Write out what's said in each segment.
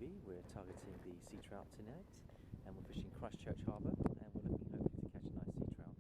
TV. We're targeting the sea trout tonight, and we're fishing Christchurch Harbour, and we're looking hopefully to catch a nice sea trout.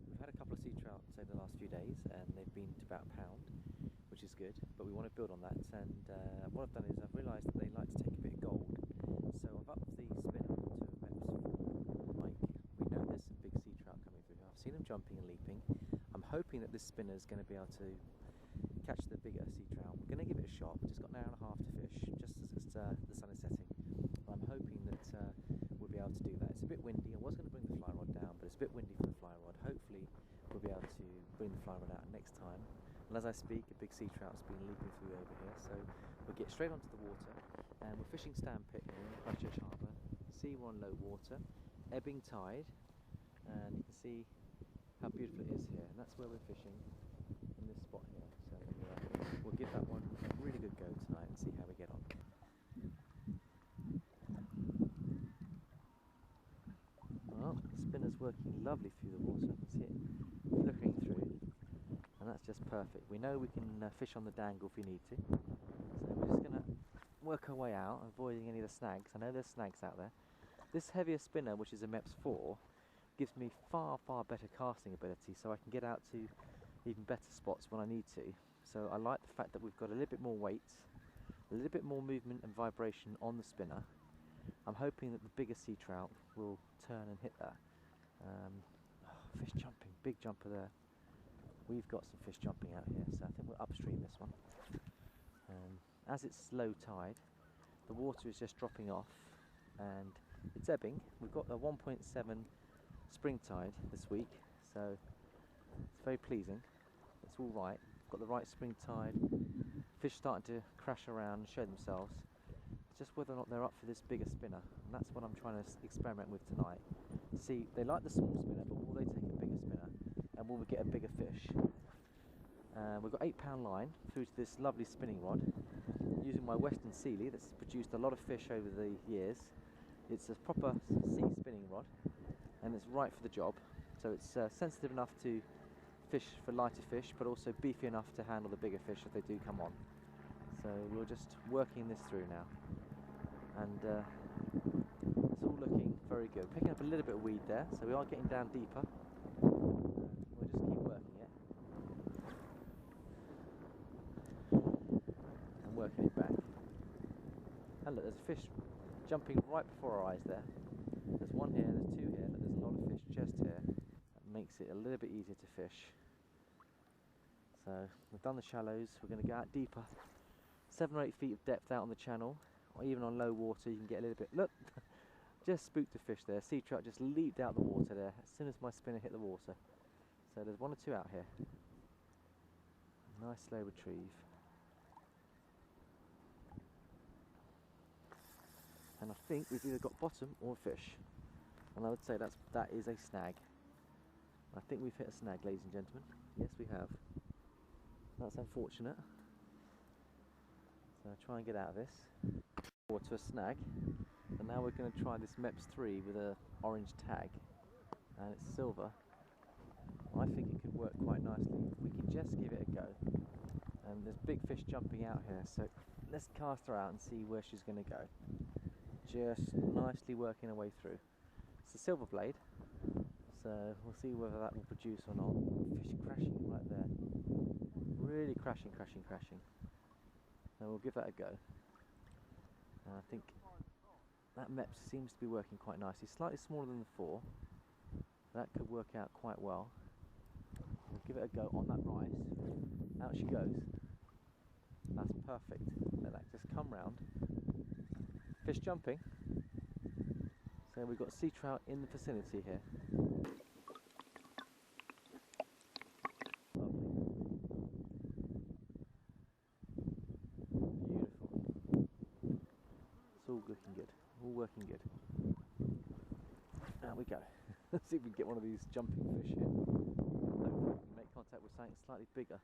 We've had a couple of sea trouts over the last few days, and they've been to about a pound, which is good, but we want to build on that. And what I've done is I've realised that they like to take a bit of gold, so I've upped the spinner to a Mepps 4. Like, we know there's some big sea trout coming through. I've seen them jumping and leaping. I'm hoping that this spinner is going to be able to catch the bigger sea trout. We're going to give it a shot. We've just got an hour and a half to fish, just as the sun is setting. I'm hoping that we'll be able to do that. It's a bit windy. I was going to bring the fly rod down, but it's a bit windy for the fly rod. Hopefully we'll be able to bring the fly rod out next time. And as I speak, a big sea trout's been leaping through over here, so we'll get straight onto the water. And we're fishing Stanpit here in Christchurch Harbour. You can see we're on low water, ebbing tide, and you can see how beautiful it is here. And that's where we're fishing, in this spot here. So we'll give that one a really good go tonight and see how we get on. Well, the spinner's working lovely through the water. I can see it flickering through, and that's just perfect. We know we can fish on the dangle if we need to, so we're just going to work our way out, avoiding any of the snags. I know there's snags out there. This heavier spinner, which is a Mepps 4, gives me far better casting ability, so I can get out to even better spots when I need to. So I like the fact that we've got a little bit more weight, a little bit more movement and vibration on the spinner. I'm hoping that the bigger sea trout will turn and hit that. Fish jumping, big jumper there. We've got some fish jumping out here, so I think we'll upstream this one. As it's low tide, the water is just dropping off and it's ebbing. We've got a 1.7 spring tide this week, so it's very pleasing. It's all right. We've got the right spring tide. Fish starting to crash around and show themselves. It's just whether or not they're up for this bigger spinner, and that's what I'm trying to experiment with tonight. See, they like the small spinner, but will they take a bigger spinner, and will we get a bigger fish? We've got 8-pound line through to this lovely spinning rod, using my Western Sealy that's produced a lot of fish over the years. It's a proper sea spinning rod, and it's right for the job. So it's sensitive enough to fish for lighter fish, but also beefy enough to handle the bigger fish if they do come on. So we're just working this through now, and it's all looking very good. Picking up a little bit of weed there, so we are getting down deeper. We'll just keep working it and working it back. And look, there's a fish jumping right before our eyes there. There's one here, there's two here, look, there's a lot of fish just here. That makes it a little bit easier to fish. So we've done the shallows, we're going to go out deeper. 7 or 8 feet of depth out on the channel, or even on low water you can get a little bit. Look, just spooked a fish there. Sea trout just leaped out the water there as soon as my spinner hit the water. So there's 1 or 2 out here. Nice slow retrieve. And I think we've either got bottom or a fish. And I would say that is a snag. I think we've hit a snag, ladies and gentlemen. Yes, we have. That's unfortunate. So I'll try and get out of this. Or to a snag. And now we're going to try this Mepps 3 with an orange tag. And it's silver. I think it could work quite nicely. We can just give it a go. And there's big fish jumping out here, so let's cast her out and see where she's going to go. Just nicely working her way through. It's a silver blade, so we'll see whether that will produce or not. Fish crashing right there. Really crashing. And we'll give that a go. And I think that Mepps seems to be working quite nicely. Slightly smaller than the 4. That could work out quite well. We'll give it a go on that rise. Out she goes. That's perfect. Let that just come round. Fish jumping. So we've got sea trout in the vicinity here. Lovely. Beautiful. It's all looking good. All working good. Out we go. Let's see if we can get one of these jumping fish here. Hopefully we can make contact with something slightly bigger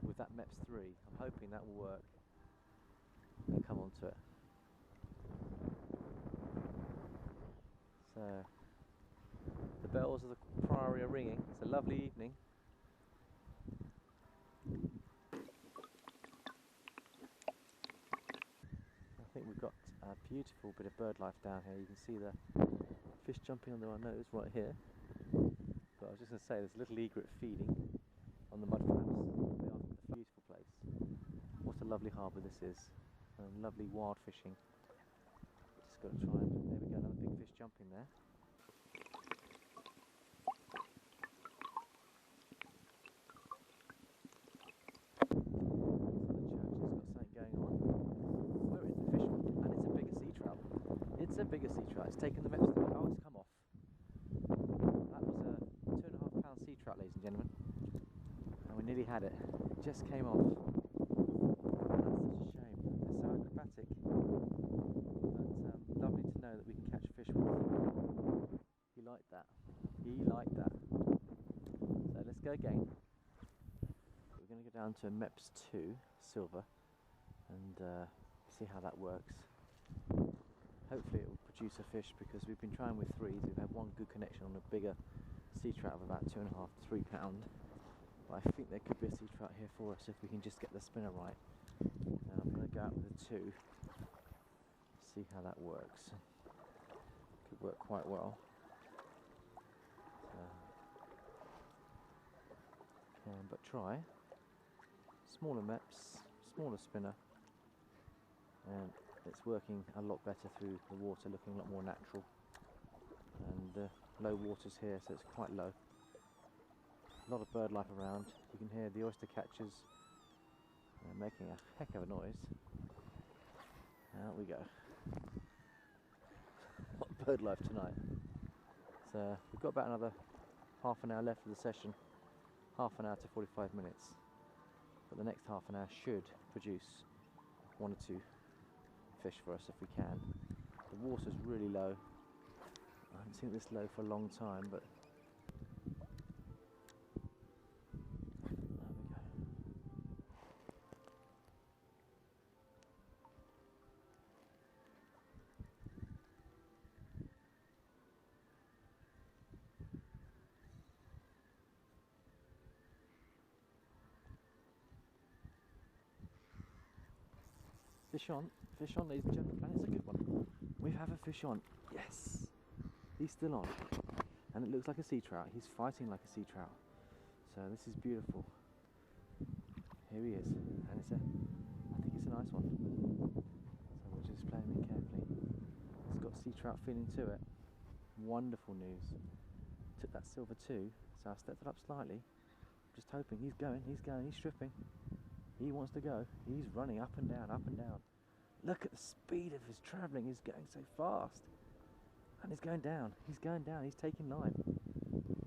with that Mepps 3. I'm hoping that will work and come onto it. So the bells of the Priory are ringing. It's a lovely evening. I think we've got a Beautiful bit of bird life down here. You can see the fish jumping under our nose right here. But I was just going to say, there's a little egret feeding on the mud flaps. They are a beautiful place. What a lovely harbour this is. And lovely wild fishing. Just got to try and, there we go, another big fish jumping there. It's a bigger sea trout. It's taken the Mepps through. Oh, it's come off. That was a 2.5 pound sea trout, ladies and gentlemen. And we nearly had it. It just came off. That's such a shame. They're so acrobatic. But lovely to know that we can catch a fish with them. He liked that. He liked that. So let's go again. We're going to go down to Mepps 2, silver, and see how that works. Hopefully it will produce a fish, because we've been trying with 3s. We've had one good connection on a bigger sea trout of about 2.5 to 3 pound. But I think there could be a sea trout here for us if we can just get the spinner right. Now I'm going to go out with a 2, see how that works. Could work quite well. But try. Smaller Mepps, smaller spinner, and it's working a lot better through the water, looking a lot more natural. And low waters here, so it's quite low. A lot of bird life around. You can hear the oyster catchers making a heck of a noise. Out we go. What bird life tonight. So we've got about another half an hour left of the session. Half an hour to 45 minutes. But the next half an hour should produce 1 or 2 fish for us if we can. The water's really low. I haven't seen it this low for a long time, but there we go. Fish on, ladies and gentlemen, and it's a good one. We have a fish on, yes! He's still on, and it looks like a sea trout. He's fighting like a sea trout. So this is beautiful. Here he is, and I think it's a nice one. So we'll just play him in carefully. It's got sea trout feeling to it. Wonderful news. Took that silver too, so I stepped it up slightly. Just hoping. He's going, he's stripping. He wants to go. He's running up and down, up and down. Look at the speed of his travelling. He's going so fast. And he's going down. He's going down. He's taking line.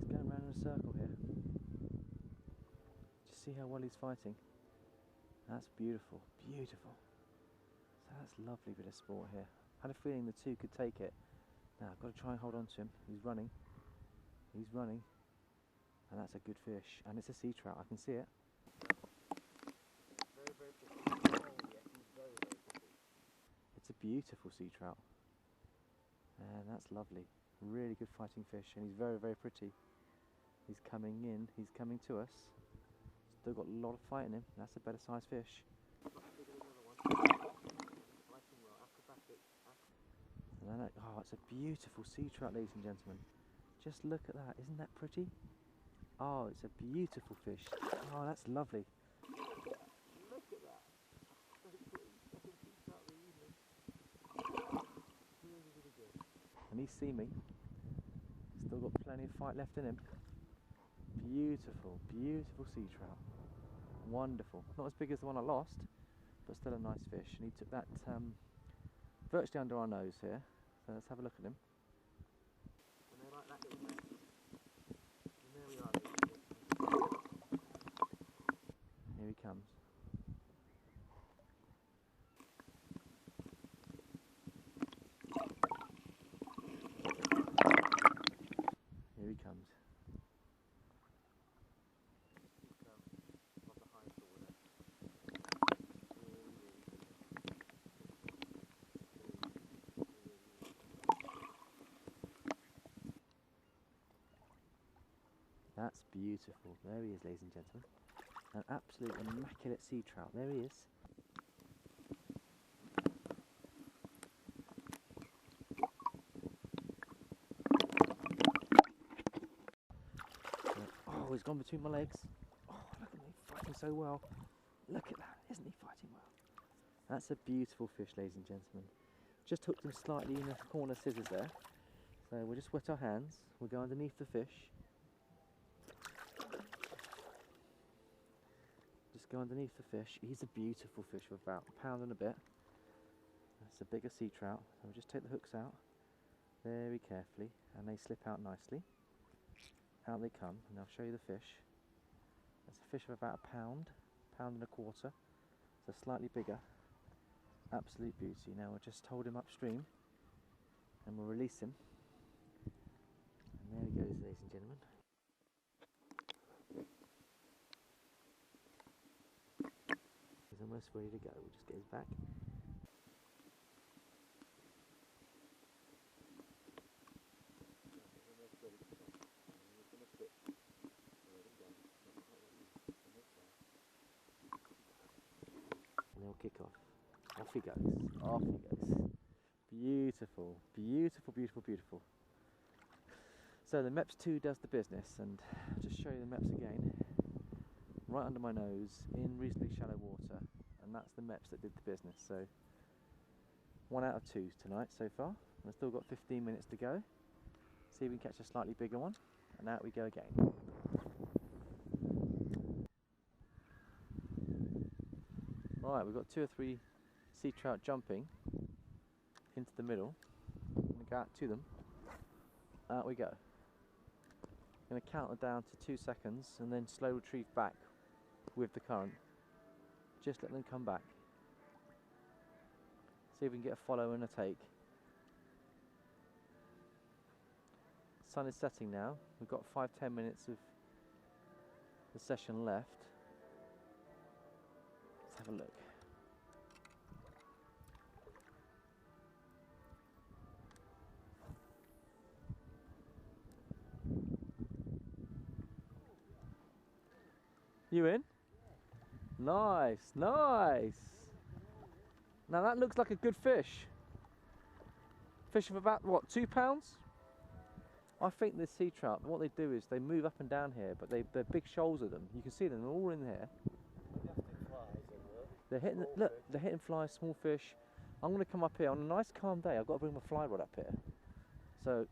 He's going round in a circle here. Just see how well he's fighting. That's beautiful. Beautiful. So that's a lovely bit of sport here. I had a feeling the 2 could take it. Now I've got to try and hold on to him. He's running. He's running. And that's a good fish. And it's a sea trout. I can see it. It's a beautiful sea trout, and that's lovely. Really good fighting fish, and he's very, very pretty. He's coming in, he's coming to us. Still got a lot of fight in him. That's a better sized fish. And oh, it's a beautiful sea trout, ladies and gentlemen. Just look at that, isn't that pretty? Oh, it's a beautiful fish. Oh, that's lovely. And he's seen me. Still got plenty of fight left in him. Beautiful, beautiful sea trout. Wonderful. Not as big as the one I lost, but still a nice fish. And he took that virtually under our nose here. So let's have a look at him. And they're like that little mess. And there we are. Here he comes. Here he comes. That's beautiful. There he is, ladies and gentlemen. An absolute immaculate sea trout. There he is. gone between my legs. Oh, look at me fighting so well. Look at that, isn't he fighting well? That's a beautiful fish, ladies and gentlemen. Just hooked him slightly in the corner scissors there. So we'll just wet our hands. We'll go underneath the fish. Just go underneath the fish. He's a beautiful fish with about a pound and a bit. That's a bigger sea trout. So we'll just take the hooks out very carefully, and they slip out nicely. Out they come, and I'll show you the fish. That's a fish of about a pound and a quarter. So slightly bigger. Absolute beauty. Now we'll just hold him upstream and we'll release him. And there he goes, ladies and gentlemen. He's almost ready to go. We'll just get his back. And they'll kick off. Off he goes, off he goes. Beautiful, beautiful, beautiful, beautiful. So the Mepps 2 does the business, and I'll just show you the Mepps again. Right under my nose, in reasonably shallow water, and that's the Mepps that did the business. So 1 out of 2 tonight so far. I've still got 15 minutes to go. See if we can catch a slightly bigger one, and out we go again. Right, we've got 2 or 3 sea trout jumping into the middle. I'm going to go out to them. Out we go. I'm going to count it down to 2 seconds and then slow retrieve back with the current. Just let them come back. See if we can get a follow and a take. Sun is setting now. We've got 5-10 minutes of the session left. Let's have a look. You in? Nice, nice. Now that looks like a good fish. Fish of about, what, 2 pounds? I think the sea trout, what they do is they move up and down here, but they're big shoals of them. You can see them, they're all in here. They're hitting, look, they're hitting flies, small fish. I'm going to come up here on a nice calm day. I've got to bring my fly rod up here. So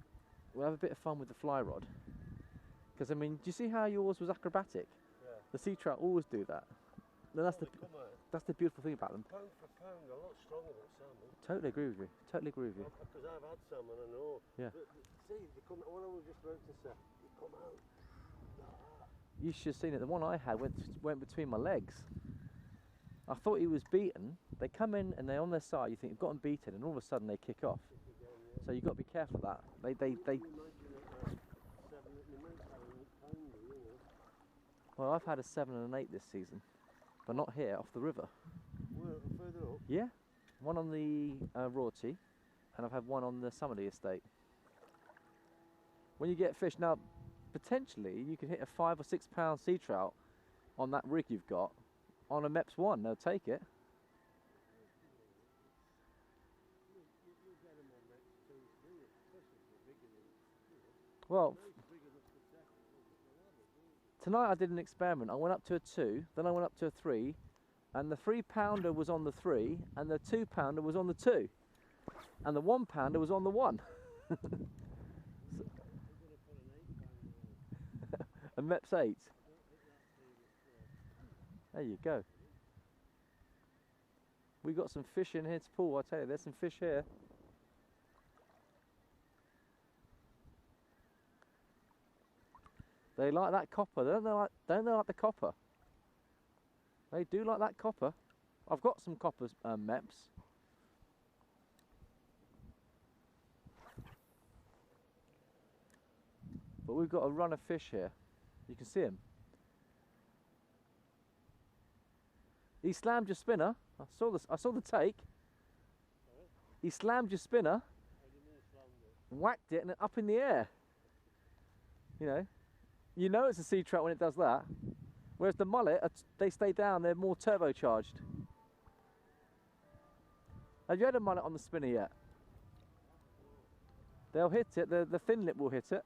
we'll have a bit of fun with the fly rod. Because I mean, do you see how yours was acrobatic? The sea trout always do that. And that's the beautiful thing about them. Pound for pound, a lot stronger than salmon. Totally agree with you. Totally agree with you. Because I've had salmon, I know. Yeah. But see, they come. What I was just about to say, they come out like that. You should have seen it. The one I had went between my legs. I thought he was beaten. They come in and they're on their side. You think you've got them beaten, and all of a sudden they kick off. So you've got to be careful of that. They. Well, I've had a 7 and an 8 this season, but not here, off the river. Well, further up? Yeah, one on the Rorty, and I've had one on the Summerley estate. When you get fish, now, potentially, you could hit a 5 or 6 pound sea trout on that rig you've got, on a Mepps 1, they'll take it. Well, tonight I did an experiment. I went up to a 2, then I went up to a 3, and the 3 pounder was on the 3, and the 2 pounder was on the 2, and the 1 pounder was on the 1. A Mepps 8. There you go. We got some fish in here to pull, I tell you, there's some fish here. They like that copper. Don't they like the copper? They do like that copper. I've got some coppers, Mepps. But we've got a run of fish here. You can see him. He slammed your spinner. I saw the take. He slammed your spinner, whacked it, and up in the air. You know it's a sea trout when it does that. Whereas the mullet, they stay down, they're more turbocharged. Have you had a mullet on the spinner yet? They'll hit it, the fin lip will hit it.